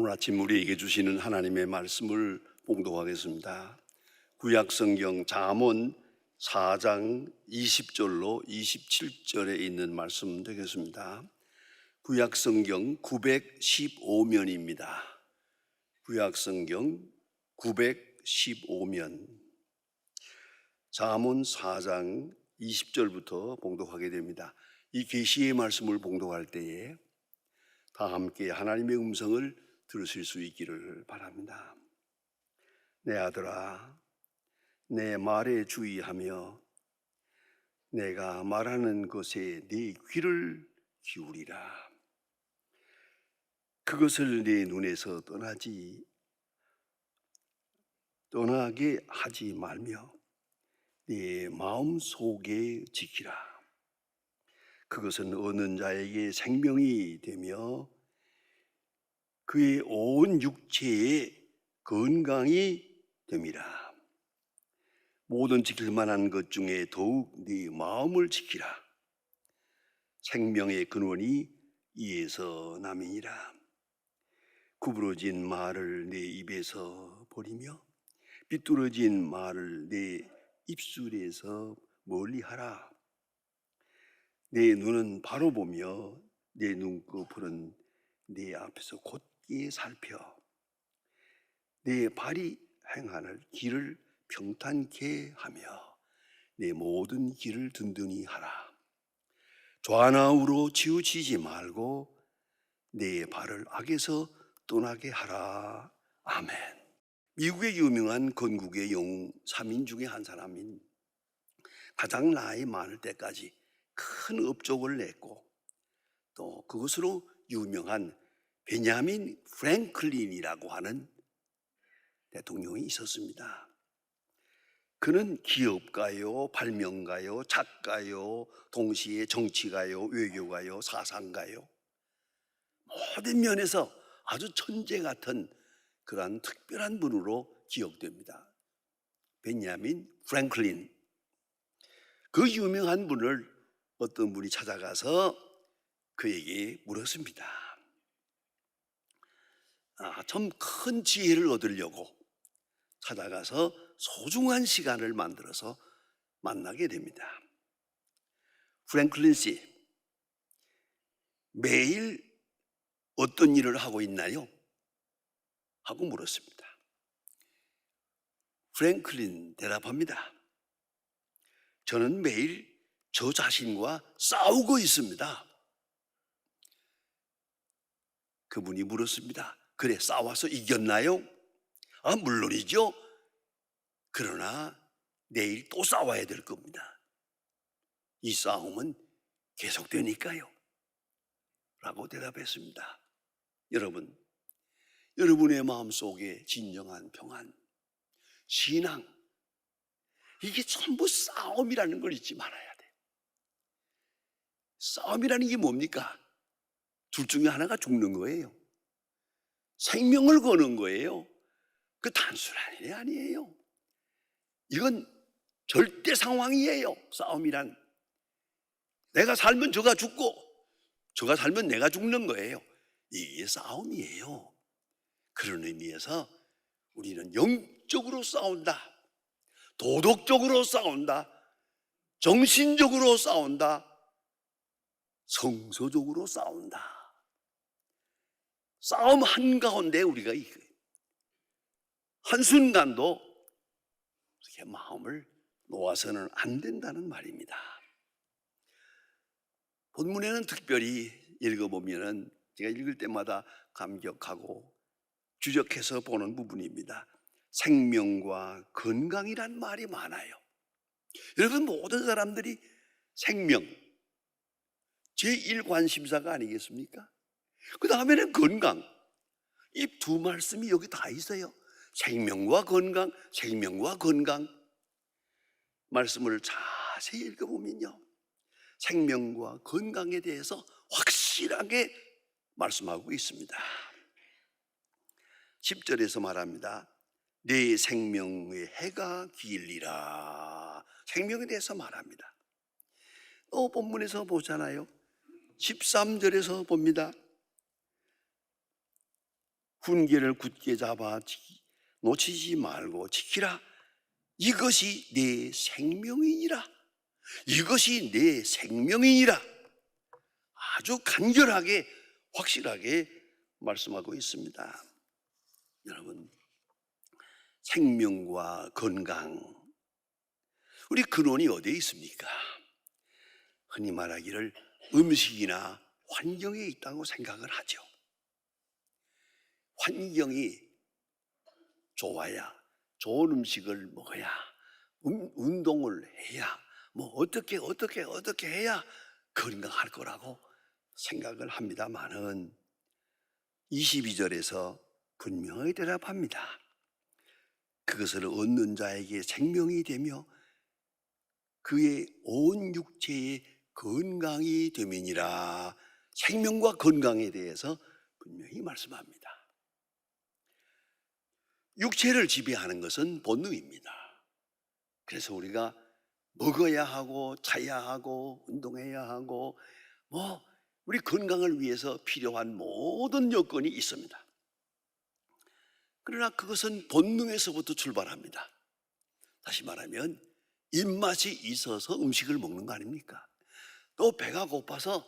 오늘 아침 우리에게 주시는 하나님의 말씀을 봉독하겠습니다. 구약성경 잠언 4장 20절로 27절에 있는 말씀 되겠습니다. 구약성경 915면입니다. 구약성경 915면 잠언 4장 20절부터 봉독하게 됩니다. 이 계시의 말씀을 봉독할 때에 다 함께 하나님의 음성을 들으실 수 있기를 바랍니다. 내 아들아, 내 말에 주의하며 내가 말하는 것에 네 귀를 기울이라. 그것을 네 눈에서 떠나게 하지 말며 네 마음 속에 지키라. 그것은 얻는 자에게 생명이 되며 그의 온 육체에 건강이 됨이라. 모든 지킬 만한 것 중에 더욱 네 마음을 지키라. 생명의 근원이 이에서 남이니라. 구부러진 말을 내 입에서 버리며 삐뚤어진 말을 내 입술에서 멀리하라. 내 눈은 바로 보며 내 눈꺼풀은 내 앞에서 곧게 살펴 내 발이 행하는 길을 평탄케 하며 내 모든 길을 든든히 하라. 좌나우로 치우치지 말고 내 발을 악에서 떠나게 하라. 아멘. 미국의 유명한 건국의 영웅 3인 중에 한 사람인 가장 나이 많을 때까지 큰 업적을 냈고 또 그것으로 유명한 베냐민 프랭클린이라고 하는 대통령이 있었습니다. 그는 기업가요, 발명가요, 작가요, 동시에 정치가요, 외교가요, 사상가요, 모든 면에서 아주 천재 같은 그러한 특별한 분으로 기억됩니다. 베냐민 프랭클린. 그 유명한 분을 어떤 분이 찾아가서 그에게 물었습니다. 좀 큰 지혜를 얻으려고 찾아가서 소중한 시간을 만들어서 만나게 됩니다. 프랭클린 씨, 매일 어떤 일을 하고 있나요? 하고 물었습니다. 프랭클린 대답합니다. 저는 매일 저 자신과 싸우고 있습니다. 그분이 물었습니다. 그래, 싸워서 이겼나요? 물론이죠. 그러나 내일 또 싸워야 될 겁니다. 이 싸움은 계속되니까요. 라고 대답했습니다. 여러분, 여러분의 마음속에 진정한 평안, 신앙, 이게 전부 싸움이라는 걸 잊지 말아야 돼. 싸움이라는 게 뭡니까? 둘 중에 하나가 죽는 거예요. 생명을 거는 거예요. 그 단순한 일이 아니에요. 이건 절대 상황이에요. 싸움이란. 내가 살면 저가 죽고 저가 살면 내가 죽는 거예요. 이게 싸움이에요. 그런 의미에서 우리는 영적으로 싸운다. 도덕적으로 싸운다. 정신적으로 싸운다. 성서적으로 싸운다. 싸움 한가운데 우리가 한순간도 그렇게 마음을 놓아서는 안 된다는 말입니다. 본문에는 특별히 읽어보면 제가 읽을 때마다 감격하고 주적해서 보는 부분입니다. 생명과 건강이란 말이 많아요. 여러분, 모든 사람들이 생명 제1관심사가 아니겠습니까? 그 다음에는 건강. 이 두 말씀이 여기 다 있어요. 생명과 건강, 생명과 건강. 말씀을 자세히 읽어보면요, 생명과 건강에 대해서 확실하게 말씀하고 있습니다. 10절에서 말합니다. 내 생명의 해가 길리라. 생명에 대해서 말합니다. 또 본문에서 보잖아요. 13절에서 봅니다. 훈계를 굳게 잡아 놓치지 말고 지키라. 이것이 내 생명이니라. 이것이 내 생명이니라. 아주 간결하게 확실하게 말씀하고 있습니다. 여러분, 생명과 건강, 우리 근원이 어디에 있습니까? 흔히 말하기를 음식이나 환경에 있다고 생각을 하죠. 환경이 좋아야, 좋은 음식을 먹어야, 운동을 해야, 뭐 어떻게 해야 건강할 거라고 생각을 합니다만은 22절에서 분명히 대답합니다. 그것을 얻는 자에게 생명이 되며 그의 온 육체의 건강이 됨이니라. 생명과 건강에 대해서 분명히 말씀합니다. 육체를 지배하는 것은 본능입니다. 그래서 우리가 먹어야 하고 자야 하고 운동해야 하고 우리 건강을 위해서 필요한 모든 여건이 있습니다. 그러나 그것은 본능에서부터 출발합니다. 다시 말하면 입맛이 있어서 음식을 먹는 거 아닙니까? 또 배가 고파서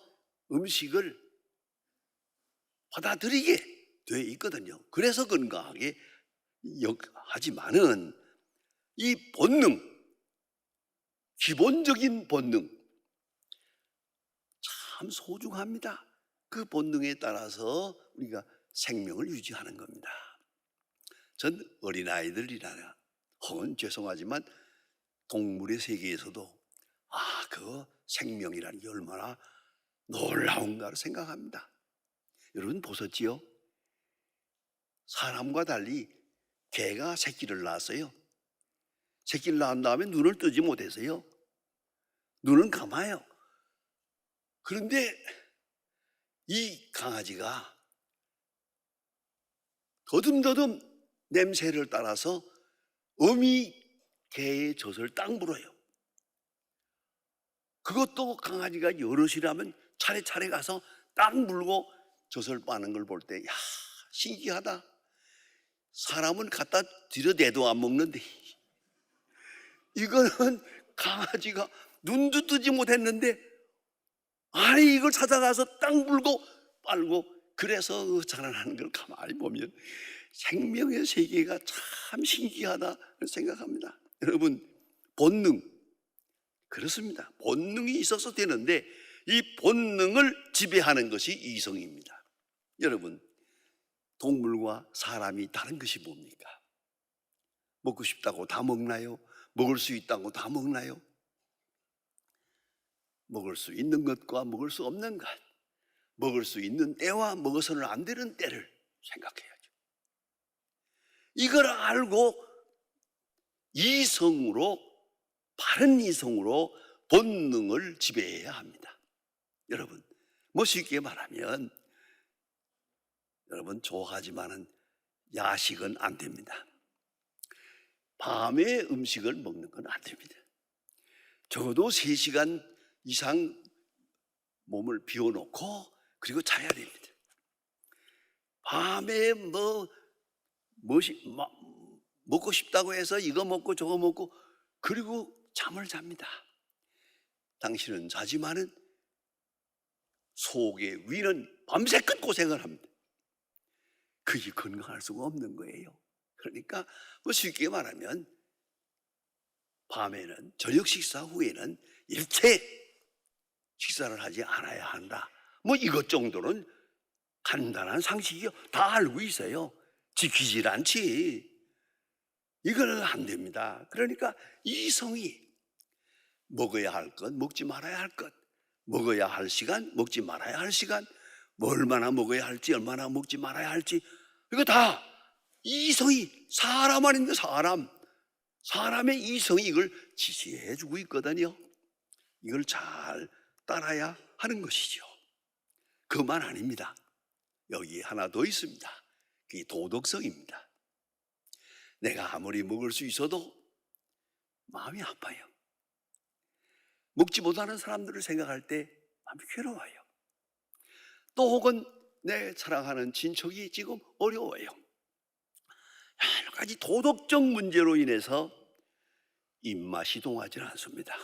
음식을 받아들이게 돼 있거든요. 그래서 건강하게 하지만은 이 본능, 기본적인 본능 참 소중합니다. 그 본능에 따라서 우리가 생명을 유지하는 겁니다. 전 어린아이들이나 혹은 죄송하지만 동물의 세계에서도 그 생명이라는 게 얼마나 놀라운가를 생각합니다. 여러분 보셨지요? 사람과 달리 개가 새끼를 낳았어요. 새끼를 낳은 다음에 눈을 뜨지 못해서요. 눈은 감아요. 그런데 이 강아지가 더듬더듬 냄새를 따라서 어미 개의 젖을 딱 물어요. 그것도 강아지가 여럿이라면 차례차례 가서 딱 물고 젖을 빠는 걸 볼 때, 야, 신기하다. 사람은 갖다 들여대도 안 먹는데 이거는 강아지가 눈도 뜨지 못했는데 아니 이걸 찾아가서 딱 물고 빨고 그래서 자라나는 걸 가만히 보면 생명의 세계가 참 신기하다 생각합니다. 여러분, 본능 그렇습니다. 본능이 있어서 되는데 이 본능을 지배하는 것이 이성입니다. 여러분, 동물과 사람이 다른 것이 뭡니까? 먹고 싶다고 다 먹나요? 먹을 수 있다고 다 먹나요? 먹을 수 있는 것과 먹을 수 없는 것, 먹을 수 있는 때와 먹어서는 안 되는 때를 생각해야죠. 이걸 알고 이성으로, 바른 이성으로 본능을 지배해야 합니다. 여러분, 쉽게 말하면 여러분 좋아하지만은 야식은 안 됩니다. 밤에 음식을 먹는 건 안 됩니다. 적어도 3시간 이상 몸을 비워놓고 그리고 자야 됩니다. 밤에 먹고 싶다고 해서 이거 먹고 저거 먹고 그리고 잠을 잡니다. 당신은 자지만은 속의 위는 밤새껏 고생을 합니다. 그게 건강할 수가 없는 거예요. 그러니까 쉽게 말하면 밤에는 저녁 식사 후에는 일체 식사를 하지 않아야 한다. 이것 정도는 간단한 상식이요. 다 알고 있어요. 지키질 않지. 이거는 안 됩니다. 그러니까 이성이 먹어야 할 것, 먹지 말아야 할 것, 먹어야 할 시간, 먹지 말아야 할 시간, 얼마나 먹어야 할지, 얼마나 먹지 말아야 할지, 이거 다 이성이, 사람 아닌데 사람의 이성이 이걸 지시해 주고 있거든요. 이걸 잘 따라야 하는 것이죠. 그만 아닙니다. 여기 하나 더 있습니다. 그게 도덕성입니다. 내가 아무리 먹을 수 있어도 마음이 아파요. 먹지 못하는 사람들을 생각할 때 마음이 괴로워요. 또 혹은 내 사랑하는 친척이 지금 어려워요. 여러 가지 도덕적 문제로 인해서 입맛이 동하지 않습니다.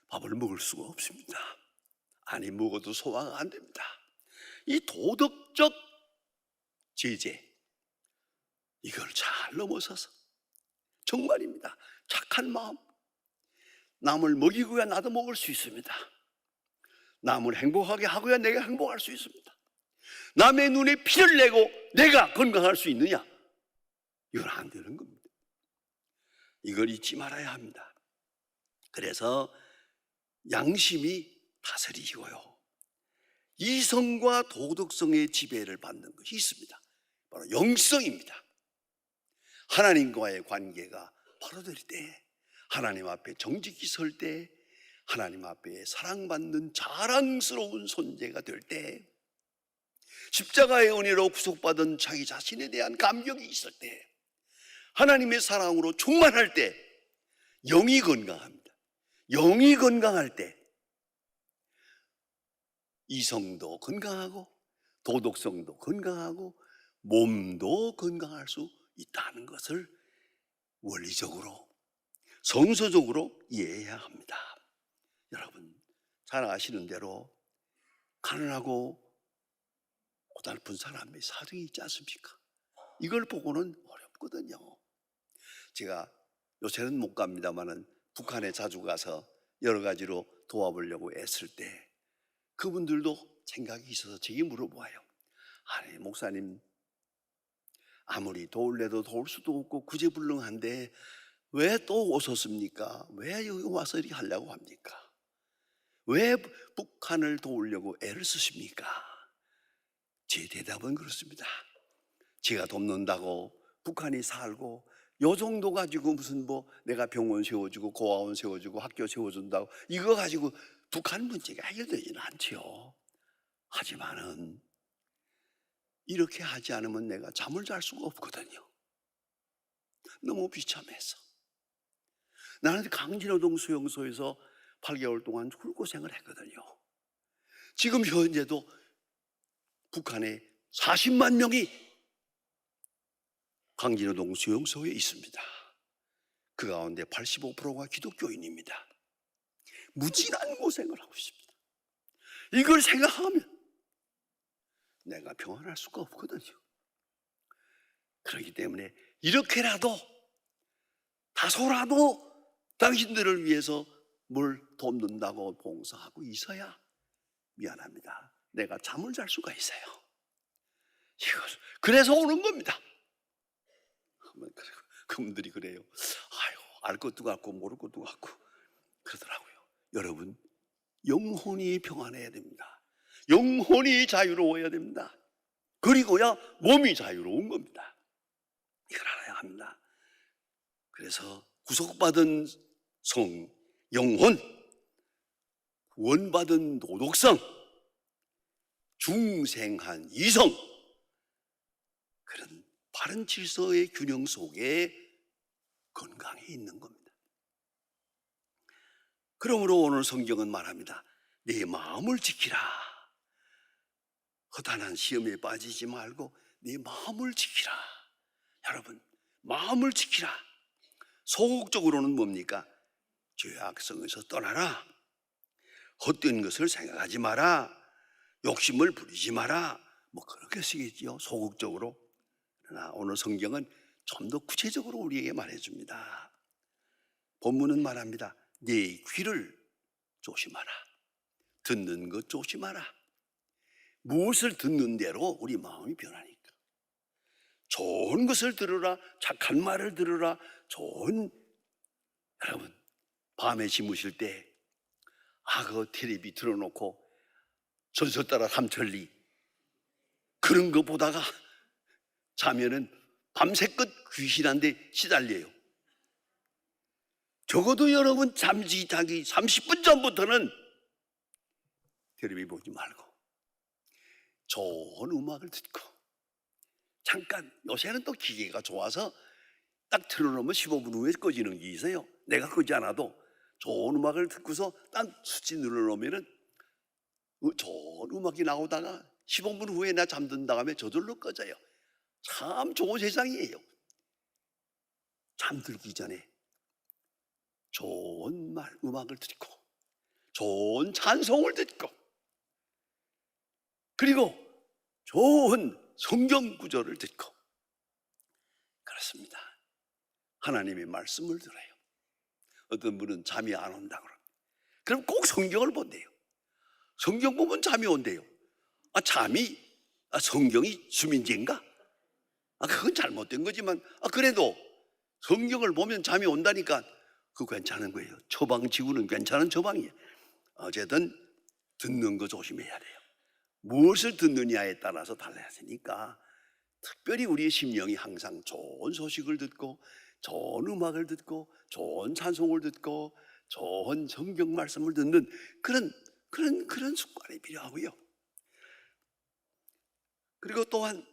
밥을 먹을 수가 없습니다. 아니 먹어도 소화가 안 됩니다. 이 도덕적 제재, 이걸 잘 넘어서서 정말입니다. 착한 마음, 남을 먹이고야 나도 먹을 수 있습니다. 남을 행복하게 하고야 내가 행복할 수 있습니다. 남의 눈에 피를 내고 내가 건강할 수 있느냐? 이건 안 되는 겁니다. 이걸 잊지 말아야 합니다. 그래서 양심이 다스리고요, 이성과 도덕성의 지배를 받는 것이 있습니다. 바로 영성입니다. 하나님과의 관계가 바로 될 때, 하나님 앞에 정직히 설 때, 하나님 앞에 사랑받는 자랑스러운 존재가 될 때, 십자가의 은혜로 구속받은 자기 자신에 대한 감격이 있을 때, 하나님의 사랑으로 충만할 때 영이 건강합니다. 영이 건강할 때 이성도 건강하고 도덕성도 건강하고 몸도 건강할 수 있다는 것을 원리적으로 성서적으로 이해해야 합니다. 여러분 잘 아시는 대로 가난하고 고달픈 사람의 사정이 있지 않습니까? 이걸 보고는 어렵거든요. 제가 요새는 못 갑니다마는 북한에 자주 가서 여러 가지로 도와보려고 애쓸 때 그분들도 생각이 있어서 제게 물어보아요. 아니 목사님, 아무리 도울래도 도울 수도 없고 구제불능한데 왜 또 오셨습니까? 왜 여기 와서 이렇게 하려고 합니까? 왜 북한을 도우려고 애를 쓰십니까? 제 대답은 그렇습니다. 제가 돕는다고 북한이 살고 요 정도 가지고 무슨 뭐 내가 병원 세워주고 고아원 세워주고 학교 세워준다고 이거 가지고 북한 문제가 해결되지는 않지요. 하지만은 이렇게 하지 않으면 내가 잠을 잘 수가 없거든요. 너무 비참해서. 나는 강진호동 수용소에서 8개월 동안 훌고생을 했거든요. 지금 현재도 북한에 40만 명이 강진호동 수용소에 있습니다. 그 가운데 85%가 기독교인입니다. 무진한 고생을 하고 있습니다. 이걸 생각하면 내가 평안할 수가 없거든요. 그렇기 때문에 이렇게라도 다소라도 당신들을 위해서 뭘 돕는다고 봉사하고 있어야 미안합니다. 내가 잠을 잘 수가 있어요. 그래서 오는 겁니다. 그분들이 그래요. 아유, 알 것도 같고 모를 것도 같고 그러더라고요. 여러분, 영혼이 평안해야 됩니다. 영혼이 자유로워야 됩니다. 그리고야 몸이 자유로운 겁니다. 이걸 알아야 합니다. 그래서 구속받은 성, 영혼, 구원받은 도덕성, 중생한 이성, 그런 바른 질서의 균형 속에 건강이 있는 겁니다. 그러므로 오늘 성경은 말합니다. 내 마음을 지키라. 허탄한 시험에 빠지지 말고 내 마음을 지키라. 여러분, 마음을 지키라. 소극적으로는 뭡니까? 죄악성에서 떠나라. 헛된 것을 생각하지 마라. 욕심을 부리지 마라. 뭐 그렇게 쓰겠지요, 소극적으로. 그러나 오늘 성경은 좀 더 구체적으로 우리에게 말해줍니다. 본문은 말합니다. 네 귀를 조심하라. 듣는 것 조심하라. 무엇을 듣는 대로 우리 마음이 변하니까. 좋은 것을 들으라. 착한 말을 들으라. 여러분, 밤에 주무실 때 그 텔레비 틀어놓고 전설 따라 삼천리 그런 거 보다가 자면은 밤새껏 귀신한테 시달려요. 적어도 여러분 잠시 자기 30분 전부터는 텔레비 보지 말고 좋은 음악을 듣고, 잠깐 요새는 또 기계가 좋아서 딱 틀어놓으면 15분 후에 꺼지는 게 있어요. 내가 끄지 않아도 좋은 음악을 듣고서 딱 수치 눌러놓으면은 좋은 음악이 나오다가 15분 후에 나 잠든다 하면 저절로 꺼져요. 참 좋은 세상이에요. 잠들기 전에 좋은 음악을 듣고 좋은 찬송을 듣고 그리고 좋은 성경 구절을 듣고 그렇습니다. 하나님의 말씀을 들어요. 어떤 분은 잠이 안 온다 그럽니다. 그럼 꼭 성경을 본대요. 성경 보면 잠이 온대요. 성경이 수민제인가? 그건 잘못된 거지만 그래도 성경을 보면 잠이 온다니까 그거 괜찮은 거예요. 처방지구는 괜찮은 처방이에요. 어쨌든 듣는 거 조심해야 돼요. 무엇을 듣느냐에 따라서 달라지니까 특별히 우리의 심령이 항상 좋은 소식을 듣고 좋은 음악을 듣고 좋은 찬송을 듣고 좋은 성경 말씀을 듣는 그런 습관이 필요하고요. 그리고 또한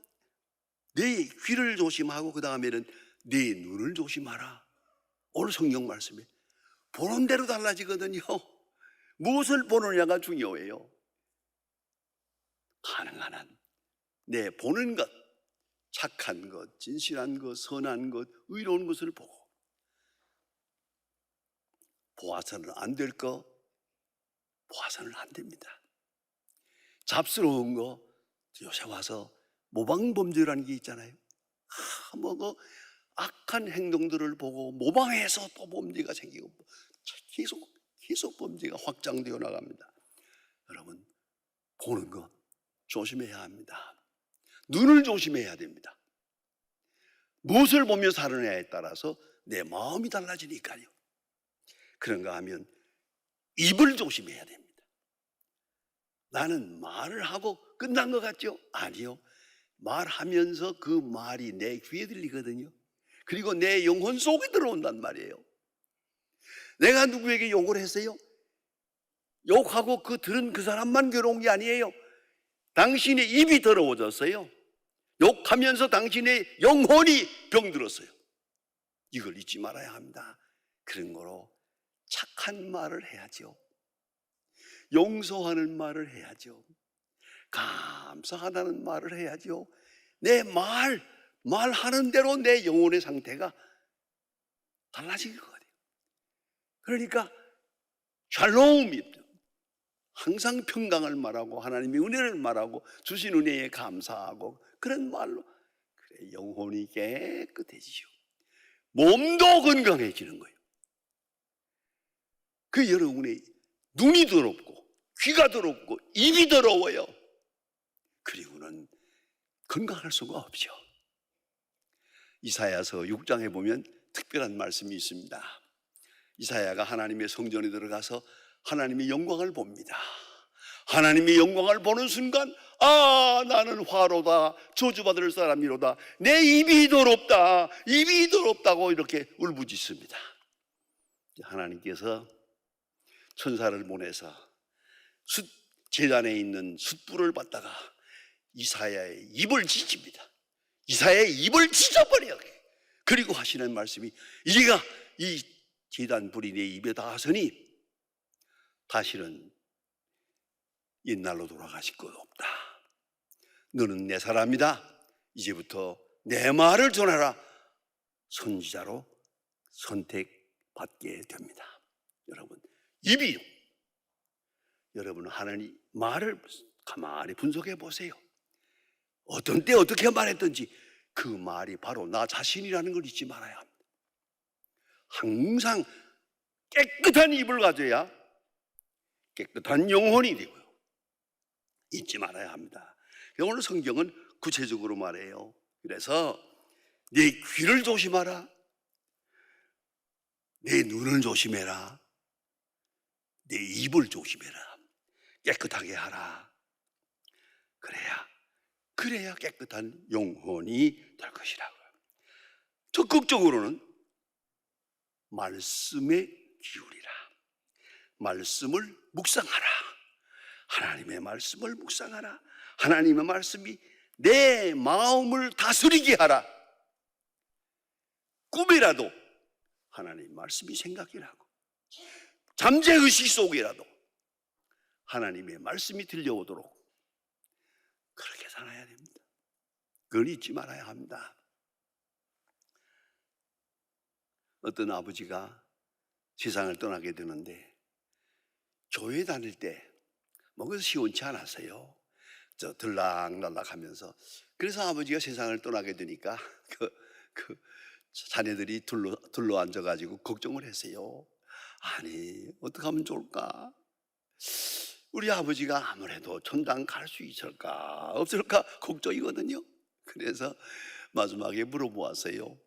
내 귀를 조심하고 그 다음에는 내 눈을 조심하라. 오늘 성경 말씀에 보는 대로 달라지거든요. 무엇을 보느냐가 중요해요. 가능한 한 내 보는 것, 착한 것, 진실한 것, 선한 것, 의로운 것을 보고 보아서는 안 될 거 보아서는 안 됩니다. 잡스러운 거 요새 와서 모방범죄라는 게 있잖아요. 그 악한 행동들을 보고 모방해서 또 범죄가 생기고 계속 범죄가 확장되어 나갑니다. 여러분 보는 것 조심해야 합니다. 눈을 조심해야 됩니다. 무엇을 보며 사느냐에 따라서 내 마음이 달라지니까요. 그런가 하면 입을 조심해야 됩니다. 나는 말을 하고 끝난 것 같죠? 아니요. 말하면서 그 말이 내 귀에 들리거든요. 그리고 내 영혼 속에 들어온단 말이에요. 내가 누구에게 욕을 했어요? 욕하고 들은 그 사람만 괴로운 게 아니에요. 당신의 입이 더러워졌어요. 욕하면서 당신의 영혼이 병들었어요. 이걸 잊지 말아야 합니다. 그런 거로 착한 말을 해야죠. 용서하는 말을 해야죠. 감사하다는 말을 해야죠. 내 말하는 대로 내 영혼의 상태가 달라질 거예요. 그러니까 샬롬이 항상 평강을 말하고 하나님의 은혜를 말하고 주신 은혜에 감사하고 그런 말로 그래 영혼이 깨끗해지죠. 몸도 건강해지는 거예요. 여러분의 눈이 더럽고 귀가 더럽고 입이 더러워요. 그리고는 건강할 수가 없죠. 이사야서 6장에 보면 특별한 말씀이 있습니다. 이사야가 하나님의 성전에 들어가서 하나님의 영광을 봅니다. 하나님의 영광을 보는 순간 나는 화로다 저주받을 사람이로다 내 입이 더럽다고 이렇게 울부짖습니다. 하나님께서 천사를 보내서 제단에 있는 숯불을 받다가 이사야의 입을 찢습니다. 이사야의 입을 찢어버려요. 그리고 하시는 말씀이 이가 이 제단 불이 내 입에 닿았으니 다시는 옛날로 돌아가실 것 없다. 너는 내 사람이다. 이제부터 내 말을 전하라. 선지자로 선택받게 됩니다. 여러분 입이요. 여러분 하나님 말을 가만히 분석해 보세요. 어떤 때 어떻게 말했든지 그 말이 바로 나 자신이라는 걸 잊지 말아야 합니다. 항상 깨끗한 입을 가져야 깨끗한 영혼이 되고요. 잊지 말아야 합니다. 오늘 성경은 구체적으로 말해요. 그래서 내 귀를 조심하라. 내 눈을 조심해라. 내 입을 조심해라. 깨끗하게 하라. 그래야 깨끗한 영혼이 될 것이라고요. 적극적으로는 말씀에 기울이라. 말씀을 묵상하라. 하나님의 말씀을 묵상하라. 하나님의 말씀이 내 마음을 다스리게 하라. 꿈이라도 하나님의 말씀이 생각이라고, 잠재의식 속이라도 하나님의 말씀이 들려오도록 나타나야 됩니다. 그걸 잊지 말아야 합니다. 어떤 아버지가 세상을 떠나게 되는데 교회 다닐 때 그것이 시원치 않았어요. 저 들락날락 하면서. 그래서 아버지가 세상을 떠나게 되니까 자녀들이 둘러 앉아가지고 걱정을 했어요. 아니, 어떻게 하면 좋을까? 우리 아버지가 아무래도 천당 갈 수 있을까 없을까 걱정이거든요. 그래서 마지막에 물어보았어요.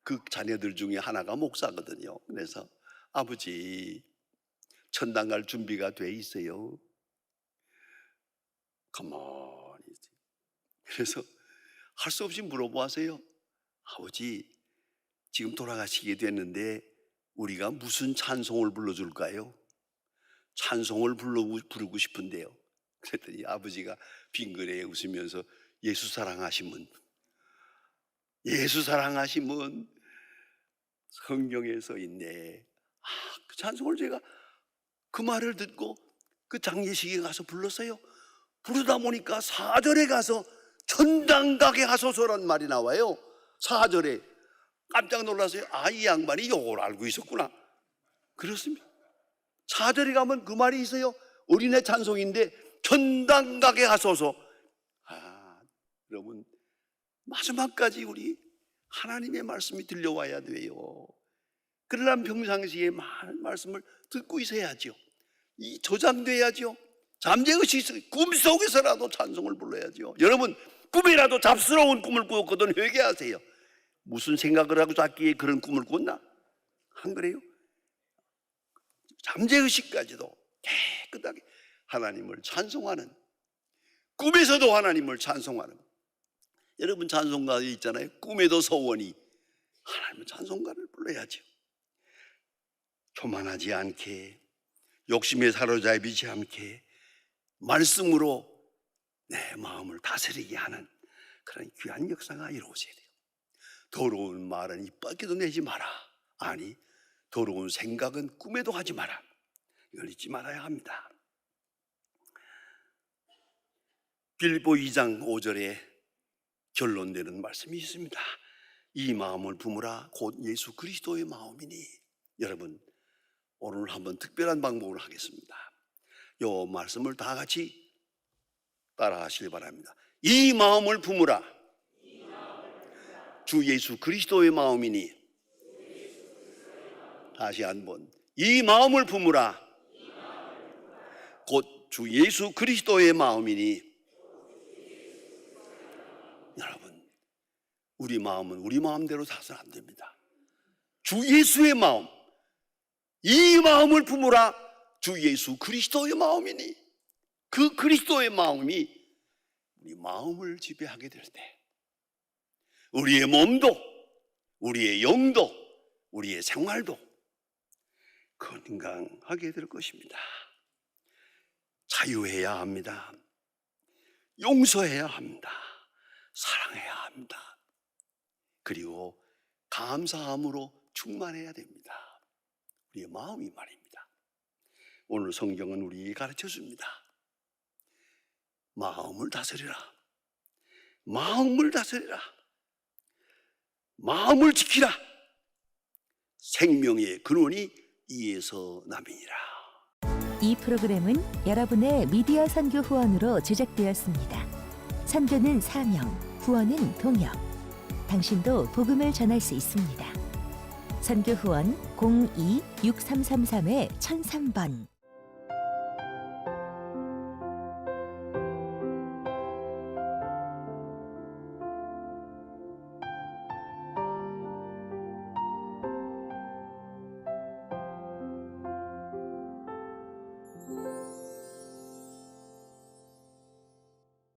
그 자녀들 중에 하나가 목사거든요. 그래서 아버지, 천당 갈 준비가 돼 있어요? 가만히 있어요. 그래서 할 수 없이 물어보았어요. 아버지, 지금 돌아가시게 됐는데 우리가 무슨 찬송을 불러줄까요? 찬송을 부르고 싶은데요. 그랬더니 아버지가 빙그레 웃으면서 예수 사랑하시면 성경에 써 있네. 그 찬송을 제가 그 말을 듣고 그 장례식에 가서 불렀어요. 부르다 보니까 4절에 가서 천당 가게 하소서란 말이 나와요. 4절에 깜짝 놀랐어요. 아, 이 양반이 이걸 알고 있었구나. 그렇습니다. 4절에 가면 그 말이 있어요. 어린애 찬송인데 천당 가게 하소서. 여러분, 마지막까지 우리 하나님의 말씀이 들려와야 돼요. 그러려면 평상시에 말씀을 듣고 있어야죠. 이 저장돼야죠. 잠재의식 있어요. 꿈속에서라도 찬송을 불러야죠. 여러분, 꿈이라도 잡스러운 꿈을 꾸었거든 회개하세요. 무슨 생각을 하고 잤기에 그런 꿈을 꿨나? 안 그래요? 잠재의식까지도 깨끗하게 하나님을 찬송하는, 꿈에서도 하나님을 찬송하는, 여러분 찬송가 있잖아요. 꿈에도 서원이. 하나님의 찬송가를 불러야죠. 교만하지 않게, 욕심에 사로잡히지 않게 말씀으로 내 마음을 다스리게 하는 그런 귀한 역사가 이루어져야 돼요. 더러운 말은 입 밖에도 내지 마라. 아니, 더러운 생각은 꿈에도 하지 마라. 이걸 잊지 말아야 합니다. 빌립보 2장 5절에 결론 내는 말씀이 있습니다. 이 마음을 품으라 곧 예수 그리스도의 마음이니. 여러분, 오늘 한번 특별한 방법을 하겠습니다. 이 말씀을 다 같이 따라 하시기 바랍니다. 이 마음을 품으라 주 예수 그리스도의 마음이니. 다시 한번, 이 마음을 품으라 곧 주 예수 그리스도의 마음이니. 여러분, 우리 마음은 우리 마음대로 사서는 안 됩니다. 주 예수의 마음, 이 마음을 품으라 주 예수 그리스도의 마음이니. 그 그리스도의 마음이 우리 마음을 지배하게 될 때 우리의 몸도, 우리의 영도, 우리의 생활도 건강하게 될 것입니다. 자유해야 합니다. 용서해야 합니다. 사랑해야 합니다. 그리고 감사함으로 충만해야 됩니다. 우리의 마음이 말입니다. 오늘 성경은 우리에게 가르쳐 줍니다. 마음을 다스리라. 마음을 다스리라. 마음을 지키라. 생명의 근원이 이에서 남이니라. 이 프로그램은 여러분의 미디어 선교 후원으로 제작되었습니다. 선교는 사명, 후원은 동역. 당신도 복음을 전할 수 있습니다. 선교 후원 02-6333-1003번